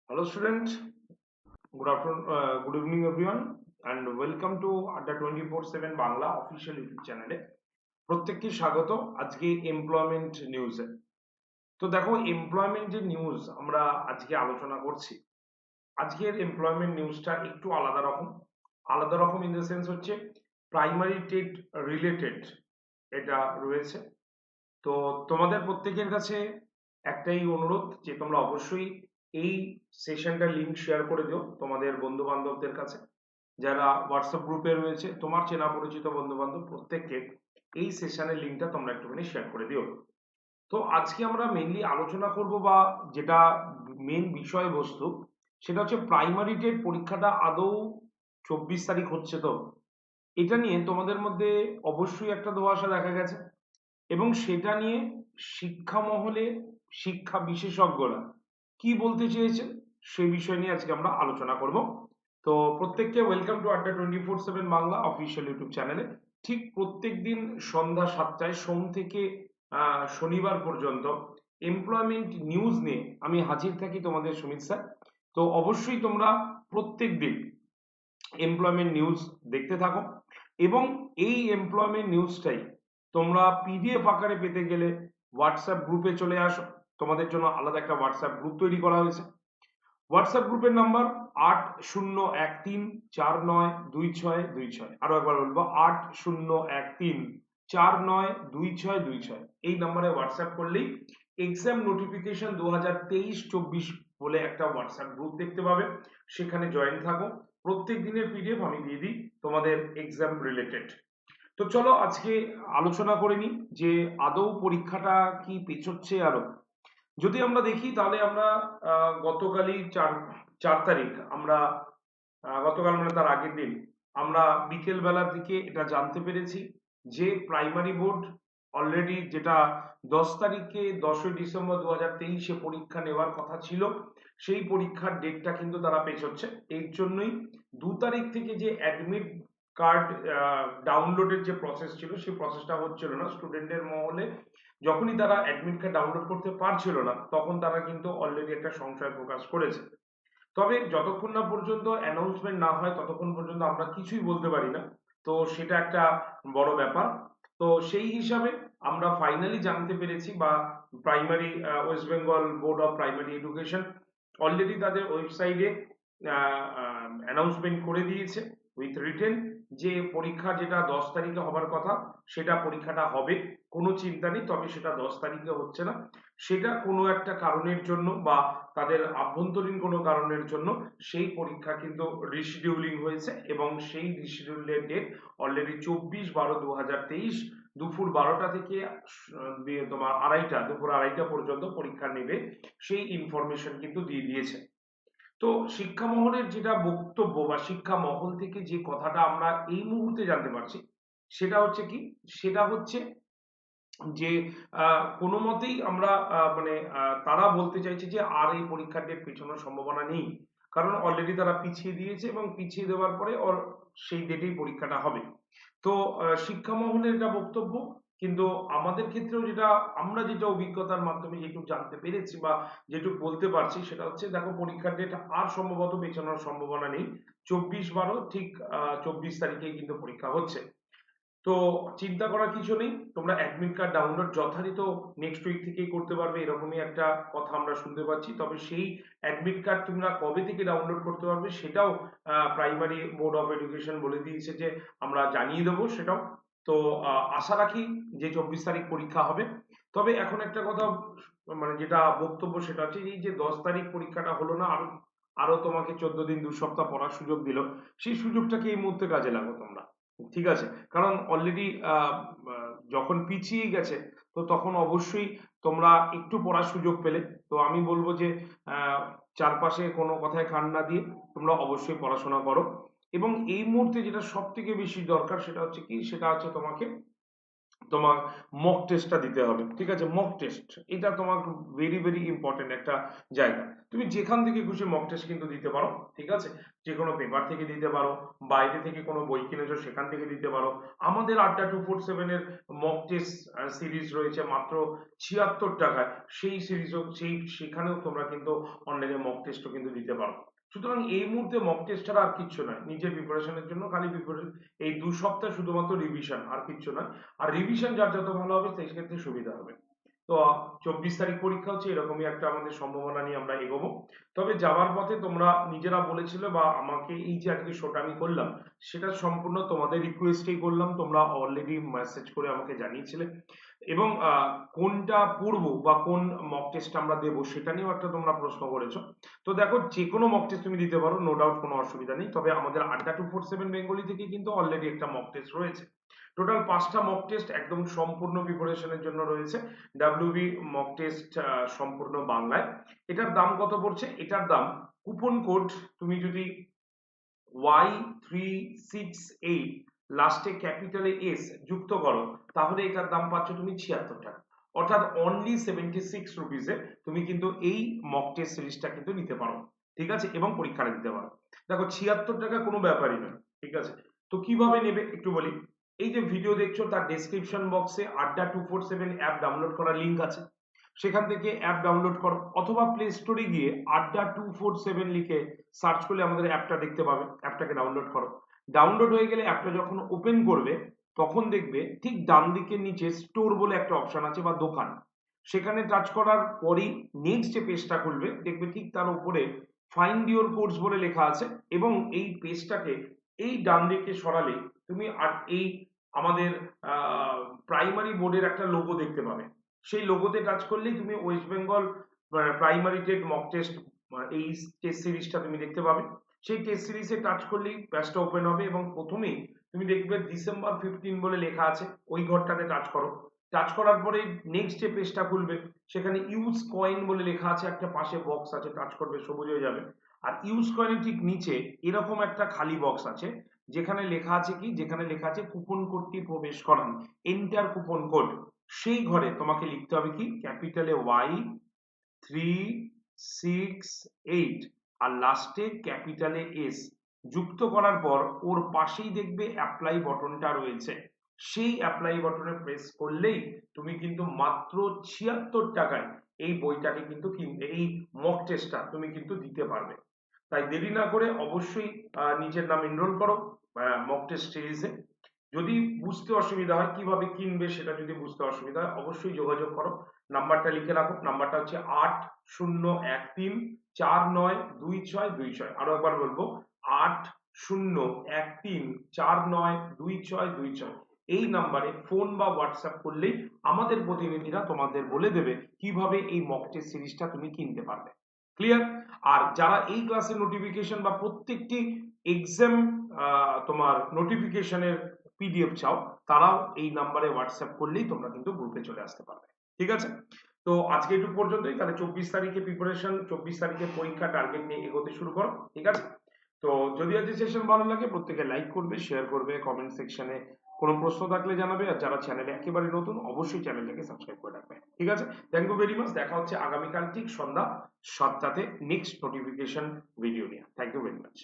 Hello, student. Good afternoon. Good evening, everyone, and welcome to Adda 24/7 Bangla official YouTube চ্যানেলে প্রত্যেককে স্বাগত। আজকে employment নিউজে তো দেখো, এমপ্লয়মেন্ট যে নিউজ আমরা আজকে আলোচনা করছি, আজকের এমপ্লয়মেন্ট নিউজটা একটু আলাদা রকম ইন দ্য সেন্স হচ্ছে প্রাইমারি টেট রিলেটেড এটা রয়েছে। তো তোমাদের প্রত্যেকের কাছে একটাই অনুরোধ যে তোমরা অবশ্যই এই সেশনটার লিংক শেয়ার করে দিও তোমাদের বন্ধু বান্ধবদের কাছে, যারা হোয়াটসঅ্যাপ গ্রুপে রয়েছে, তোমার চেনা পরিচিত বন্ধু বান্ধব প্রত্যেককে এই সেশনের লিংকটা তোমরা একটুখানি শেয়ার করে দিও। তো আজকে আমরা মেইনলি আলোচনা করব, বা যেটা মেন বিষয়বস্তু, সেটা হচ্ছে প্রাইমারি টেট পরীক্ষাটা আদৌ 24 তারিখ হচ্ছে। তো এটা নিয়ে তোমাদের মধ্যে অবশ্যই একটা ধোঁয়াশা দেখা গেছে, এবং সেটা নিয়ে শিক্ষা মহলে শিক্ষা বিশেষজ্ঞরা কি বলতে চেয়েছেন সেই বিষয় নিয়ে আজকে আমরা আলোচনা করব। তো প্রত্যেককে ওয়েলকাম টু আড্ডা 24/7 বাংলা অফিসিয়াল ইউটিউব চ্যানেলে। ঠিক প্রত্যেক দিন সন্ধ্যা 7টায় সোম থেকে শনিবার পর্যন্ত এমপ্লয়মেন্ট নিউজ নিয়ে আমি হাজির থাকি, তোমাদের সুমিত স্যার। তো অবশ্যই তোমরা প্রত্যেক দিন এমপ্লয়মেন্ট নিউজ দেখতে থাকো, এবং এই এমপ্লয়মেন্ট নিউজটাই তোমরা পিডিএফ আকারে পেতে গেলে হোয়াটসঅ্যাপ গ্রুপে চলে আসো। তোমাদের জন্য আলাদা একটা হোয়াটসঅ্যাপ গ্রুপ তৈরি করা হয়েছে। হোয়াটসঅ্যাপ গ্রুপের নাম্বার 8013492626। আরো একবার বলবো, 8013492626। এই নাম্বারে হোয়াটসঅ্যাপ করলেই এক্সাম নোটিফিকেশন 2023-24 বলে একটা হোয়াটসঅ্যাপ গ্রুপ দেখতে পাবে। সেখানে জয়েন থাকো। প্রত্যেক দিনের পিডিএফ আমি দিয়ে দিই তোমাদের এক্সাম রিলেটেড। তো চলো আজকে আলোচনা করে নিই যে আদৌ পরীক্ষাটা কি পেছোচ্ছে আরো। যদি আমরা দেখি তাহলে আমরা গতকালই 4 তারিখ আমরা গতকাল মানে তার আগের দিন আমরা বিকেল বেলার দিকে এটা জানতে পেরেছি যে প্রাইমারি বোর্ড অলরেডি, যেটা 10 তারিখে 10ই ডিসেম্বর 2023-এ পরীক্ষা নেওয়ার কথা ছিল, সেই পরীক্ষার ডেটটা কিন্তু তারা পেছোচ্ছে। এর জন্যই 2 তারিখ থেকে যে অ্যাডমিট কার্ড ডাউনলোডের যে প্রসেস ছিল সেই প্রসেসটা হচ্ছিল না স্টুডেন্টের মহলে। যখনই তারা অ্যাডমিট কার্ড ডাউনলোড করতে পারছিল না, তখন তারা কিন্তু অলরেডি একটা সংশয় প্রকাশ করেছে। তবে যতক্ষণ না পর্যন্ত অ্যানাউন্সমেন্ট না হয় ততক্ষণ পর্যন্ত আমরা কিছুই বলতে পারি না। তো সেটা একটা বড় ব্যাপার। তো সেই হিসাবে আমরা ফাইনালি জানতে পেরেছি, বা primary West Bengal board of primary education already তাদের ওয়েবসাইটে অ্যানাউন্সমেন্ট করে দিয়েছে উইথ রিটেন, যে পরীক্ষা যেটা 10 তারিখে হবার কথা সেটা পরীক্ষাটা হবে। কোনো চিন্তা নেই, তবে সেটা 10 তারিখে হচ্ছে না। সেটা কোনো একটা কারণের জন্য, বা তাদের আভ্যন্তরীণ কোনো কারণের জন্য সেই পরীক্ষা কিন্তু রিশিডিউলিং হয়েছে, এবং সেই রিশিডিউলের ডেট অলরেডি 24/12/2023 দুপুর 12টা থেকে তোমার দুপুর আড়াইটা পর্যন্ত পরীক্ষা নেবে, সেই ইনফরমেশন কিন্তু দিয়ে দিয়েছে। তো শিক্ষা মহলের যেটা বক্তব্য, বা শিক্ষা মহল থেকে যে কথাটা আমরা এই মুহূর্তে জানতে পারছি, সেটা হচ্ছে কি, সেটা হচ্ছে যে কোনো মতেই আমরা মানে তারা বলতে চাইছে যে আর এই পরীক্ষার ডেট পেছানোর সম্ভাবনা নেই, কারণ অলরেডি তারা পিছিয়ে দিয়েছে, এবং পিছিয়ে দেওয়ার পরে সেই ডেটেই পরীক্ষাটা হবে। তো শিক্ষা মহলের এটা বক্তব্য। কিন্তু আমাদের ক্ষেত্রেও যেটা অভিজ্ঞতার মাধ্যমে যেটুকু জানতে পেরেছি, বা যেটুকু বলতে পারছি, সেটা হচ্ছে দেখো, পরীক্ষার ডেট আর সম্ভবত পেছানোর সম্ভাবনা নেই। 24/12 ঠিক 24 তারিখেই কিন্তু পরীক্ষা হচ্ছে। তো চিন্তা করার কিছু নেই, তোমরা অ্যাডমিট কার্ড ডাউনলোড যথারীত নেক্সট উইক থেকেই করতে পারবে, এরকমই একটা কথা আমরা শুনতে পাচ্ছি। তবে সেই অ্যাডমিট কার্ড তোমরা কবে থেকে ডাউনলোড করতে পারবে সেটাও প্রাইমারি বোর্ড অফ এডুকেশন বলে দিয়েছে যে আমরা জানিয়ে দেবো সেটাও। তো আশা রাখি যে 24 তারিখ পরীক্ষা হবে। তবে এখন একটা কথা, মানে যেটা বক্তব্য সেটা হচ্ছে, এই যে 10 তারিখ পরীক্ষাটা হলো না, আরো আরো তোমাকে 14 দিন 2 সপ্তাহ পড়ার সুযোগ দিল, সেই সুযোগটাকে এই মুহূর্তে কাজে লাগো তোমরা। ঠিক আছে? কারণ অলরেডি যখন পিছিয়ে গেছে, তো তখন অবশ্যই তোমরা একটু পড়ার সুযোগ পেলে। তো আমি বলবো যে আহ, চারপাশে কোনো কথায় কান না দিয়ে তোমরা অবশ্যই পড়াশোনা করো। এবং এই মুহূর্তে যেটা সব থেকে বেশি দরকার সেটা হচ্ছে কি, সেটা হচ্ছে তোমাকে তোমার মক টেস্টটা দিতে হবে, ঠিক আছে? মক টেস্ট এটা তোমার ভেরি ভেরি ইম্পর্টেন্ট একটা জায়গা। তুমি যেখান থেকে খুশি মক টেস্ট কিন্তু দিতে পারো, ঠিক আছে? যে কোনো পেপার থেকে দিতে পারো, বাইরে থেকে কোনো বই কিনেছো সেখান থেকে দিতে পারো। আমাদের আড্ডা 247 এর মক টেস্ট সিরিজ রয়েছে মাত্র 76 টাকায়, সেই সিরিজও সেখানেও তোমরা কিন্তু অনলাইনে মক টেস্টও কিন্তু দিতে পারো। সুতরাং এই মুহূর্তে মক টেস্ট ছাড়া আর কিচ্ছু নয়, নিজের প্রিপারেশনের জন্য খালি এই 2 সপ্তাহ শুধুমাত্র রিভিশন, আর কিচ্ছু নয়। আর রিভিশন যার যত ভালো হবে সেই ক্ষেত্রে সুবিধা হবে। তো 24 তারিখ পরীক্ষা হচ্ছে, এরকমই একটা আমাদের সম্ভাবনা নিয়ে আমরা এগোবো। তবে যাওয়ার পথে তোমরা নিজেরা বলেছিলে বা আমাকে এই যে আজকে শোটা আমি করলাম, সেটা সম্পূর্ণ তোমাদের রিকোয়েস্টেই করলাম। তোমরা অলরেডি মেসেজ করে আমাকে জানিয়েছিলে, এবং কোনটা পড়বো বা কোন মক টেস্ট আমরা দেবো সেটা নিয়েও একটা তোমরা প্রশ্ন করেছো। তো দেখো, যে কোনো মক টেস্ট তুমি দিতে পারো, নো ডাউট, কোনো অসুবিধা নেই। তবে আমাদের আড্ডা 247 বেঙ্গলি থেকে কিন্তু অলরেডি একটা মক টেস্ট রয়েছে। টোটাল 5টা মক টেস্ট একদম সম্পূর্ণ প্রিপারেশনের জন্য রয়েছে। ডাব্লিউবি মক টেস্ট সম্পূর্ণ বাংলায়। এটার দাম কত পড়ছে? এটার দাম, কুপন কোড তুমি যদি Y368 লাস্টে ক্যাপিটালে এস যুক্ত করো, তাহলে এটার দাম পাচ্ছ তুমি 76 টাকা। অর্থাৎ অনলি 76 রুপিসে তুমি কিন্তু এই মক টেস্ট সিরিজটা কিন্তু নিতে পারো, ঠিক আছে? এবং পরীক্ষাটা দিতে পারো। দেখো, 76 টাকা কোনো ব্যাপারই নয়, ঠিক আছে? তো কিভাবে নেবে একটু বলি। এই যে ভিডিও দেখছো তার ডেসক্রিপশন বক্সে আড্ডা 247 অ্যাপ ডাউনলোড করার লিঙ্ক আছে, সেখান থেকে অ্যাপ ডাউনলোড করো, অথবা প্লে স্টোরে গিয়ে আড্ডা 247 লিখে সার্চ করলে আমাদের অ্যাপটা দেখতে পাবে, অ্যাপটাকে ডাউনলোড করো। ডাউনলোড হয়ে গেলে অ্যাপটা যখন ওপেন করবে, তখন দেখবে ঠিক ডান দিকের নিচে স্টোর বলে একটা অপশন আছে বা দোকান, সেখানে টাচ করার পরেই নেক্সট যে পেজটা খুলবে, দেখবে ঠিক তার উপরে ফাইন্ড ইওর কোর্স বলে লেখা আছে, এবং এই পেজটাকে এই ডান দিকে সরালে তুমি আর এই আমাদের প্রাইমারি বোর্ডের একটা লোগো দেখতে পাবে। সেই লোগোতে টাচ করলেই তুমি West Bengal primary TET mock test এই টেস্ট সিরিজটা তুমি দেখতে পাবে। সেই টেস্ট সিরিজে টাচ করলেই পেজটা ওপেন হবে, এবং প্রথমেই তুমি দেখবে ডিসেম্বর 15 বলে লেখা আছে, ওই ঘরটাতে টাচ করো। টাচ করার পরে নেক্সট যে পেজটা খুলবে, সেখানে ইউজ কয়েন বলে লেখা আছে, একটা পাশে বক্স আছে, টাচ করবে সবুজ হয়ে যাবে। আর ইউজ কয়েনের ঠিক নিচে এরকম একটা খালি বক্স আছে, যেখানে লেখা আছে কি, যেখানে লেখা আছে কুপন কোডটি প্রবেশ করান, এন্টার কুপন কোড। সেই ঘরে তোমাকে লিখতে হবে কি, ক্যাপিটালে Y368 আর লাস্টে ক্যাপিটালে এস যুক্ত করার পর ওর পাশেই দেখবে অ্যাপ্লাই বটনটা রয়েছে, সেই অ্যাপ্লাই বটনে প্রেস করলেই তুমি কিন্তু মাত্র 76 টাকায় এই বইটাকে কিন্তু কিনতে, এই মক টেস্টটা তুমি কিন্তু দিতে পারবে। তাই দেরি না করে অবশ্যই নিজের নাম এনরোল করো মক টেস্ট সিরিজে। যদি বুঝতে অসুবিধা হয় কিভাবে কিনবে, সেটা যদি বুঝতে অসুবিধা হয়, অবশ্যই যোগাযোগ করো। নাম্বারটা লিখে রাখো, নাম্বারটা হচ্ছে 8013492626। আরো একবার বলবো, 8013492626। এই নাম্বারে ফোন বা হোয়াটসঅ্যাপ করলেই আমাদের প্রতিনিধিরা তোমাদের বলে দেবে কিভাবে এই মক টেস্ট সিরিজটা তুমি কিনতে পারবে। ক্লিয়ার? আর যারা এই ক্লাসের নোটিফিকেশন বা প্রত্যেকটি এক্সাম তোমার নোটিফিকেশনের পিডিএফ চাও, তারাও এই নাম্বারে হোয়াটসঅ্যাপ করলেই তোমরা কিন্তু গ্রুপে চলে আসতে পারবে, ঠিক আছে? তো আজকে একটু পর্যন্তই, তাহলে 24 তারিখে প্রিপারেশন, 24 তারিখে পরীক্ষা টার্গেট নিয়ে এগোতে শুরু করো, ঠিক আছে? তো যদি আজকে সেশন ভালো লাগে, প্রত্যেকে লাইক করবে, শেয়ার করবে, কমেন্ট সেকশনে কোনো প্রশ্ন থাকলে জানাবে। আর যারা চ্যানেলে একেবারে নতুন, অবশ্যই চ্যানেলটাকে সাবস্ক্রাইব করে রাখবে, ঠিক আছে? Thank you very much. দেখা হচ্ছে আগামীকাল ঠিক সন্ধ্যা 7টাতে নেক্সট নোটিফিকেশন ভিডিও নিয়ে। Thank you very much.